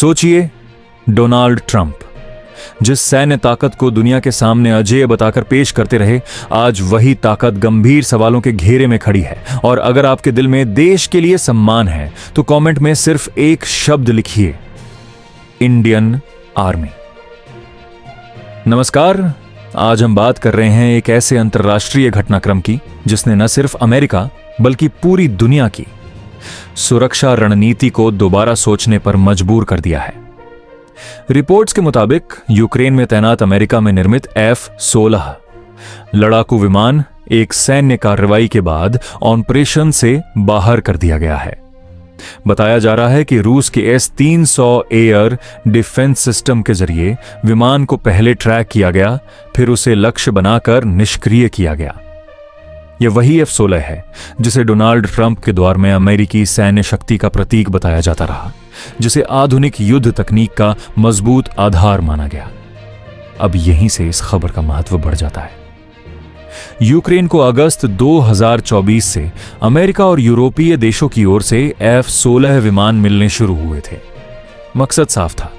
सोचिए, Donald Trump जिस सैन्य ताकत को दुनिया के सामने अजेय बताकर पेश करते रहे, आज वही ताकत गंभीर सवालों के घेरे में खड़ी है। और अगर आपके दिल में देश के लिए सम्मान है तो कमेंट में सिर्फ एक शब्द लिखिए, इंडियन आर्मी। नमस्कार, आज हम बात कर रहे हैं एक ऐसे अंतर्राष्ट्रीय घटनाक्रम की जिसने न सिर्फ अमेरिका बल्कि पूरी दुनिया की सुरक्षा रणनीति को दोबारा सोचने पर मजबूर कर दिया है। रिपोर्ट्स के मुताबिक यूक्रेन में तैनात अमेरिका में निर्मित F-16 लड़ाकू विमान एक सैन्य कार्रवाई के बाद ऑपरेशन से बाहर कर दिया गया है। बताया जा रहा है कि रूस के S-300 एयर डिफेंस सिस्टम के जरिए विमान को पहले ट्रैक किया गया, फिर उसे लक्ष्य बनाकर निष्क्रिय किया गया। यह वही F-16 है जिसे डोनाल्ड ट्रंप के दौर में अमेरिकी सैन्य शक्ति का प्रतीक बताया जाता रहा, जिसे आधुनिक युद्ध तकनीक का मजबूत आधार माना गया। अब यहीं से इस खबर का महत्व बढ़ जाता है। यूक्रेन को अगस्त 2024 से अमेरिका और यूरोपीय देशों की ओर से F-16 विमान मिलने शुरू हुए थे। मकसद साफ था,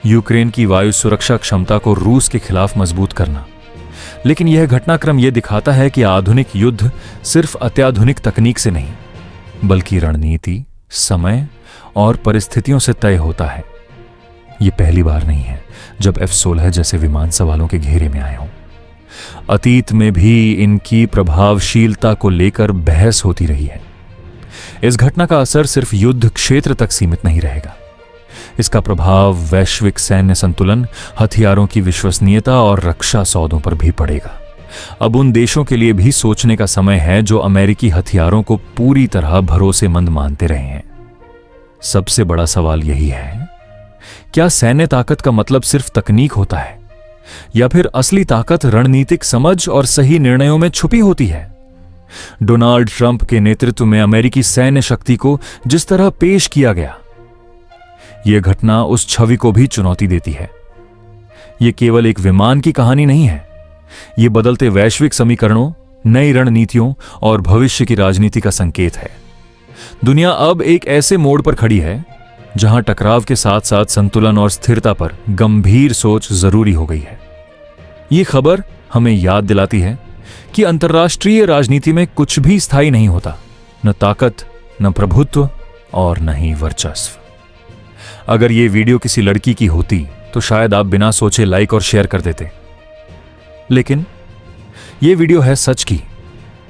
यूक्रेन की वायु सुरक्षा क्षमता को रूस के खिलाफ मजबूत करना। लेकिन यह घटनाक्रम यह दिखाता है कि आधुनिक युद्ध सिर्फ अत्याधुनिक तकनीक से नहीं बल्कि रणनीति, समय और परिस्थितियों से तय होता है। यह पहली बार नहीं है जब F-16 जैसे विमान सवालों के घेरे में आए हों। अतीत में भी इनकी प्रभावशीलता को लेकर बहस होती रही है। इस घटना का असर सिर्फ युद्ध क्षेत्र तक सीमित नहीं रहेगा। इसका प्रभाव वैश्विक सैन्य संतुलन, हथियारों की विश्वसनीयता और रक्षा सौदों पर भी पड़ेगा। अब उन देशों के लिए भी सोचने का समय है जो अमेरिकी हथियारों को पूरी तरह भरोसेमंद मानते रहे हैं। सबसे बड़ा सवाल यही है, क्या सैन्य ताकत का मतलब सिर्फ तकनीक होता है या फिर असली ताकत रणनीतिक समझ और सही निर्णयों में छुपी होती है? डोनाल्ड ट्रंप के नेतृत्व में अमेरिकी सैन्य शक्ति को जिस तरह पेश किया गया, यह घटना उस छवि को भी चुनौती देती है। यह केवल एक विमान की कहानी नहीं है, यह बदलते वैश्विक समीकरणों, नई रणनीतियों और भविष्य की राजनीति का संकेत है। दुनिया अब एक ऐसे मोड़ पर खड़ी है जहां टकराव के साथ साथ संतुलन और स्थिरता पर गंभीर सोच जरूरी हो गई है। यह खबर हमें याद दिलाती है कि अंतर्राष्ट्रीय राजनीति में कुछ भी स्थायी नहीं होता, न ताकत, न प्रभुत्व और न ही वर्चस्व। अगर यह वीडियो किसी लड़की की होती तो शायद आप बिना सोचे लाइक और शेयर कर देते, लेकिन यह वीडियो है सच की,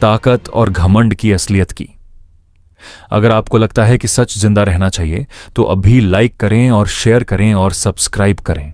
ताकत और घमंड की असलियत की। अगर आपको लगता है कि सच जिंदा रहना चाहिए तो अभी लाइक करें और शेयर करें और सब्सक्राइब करें।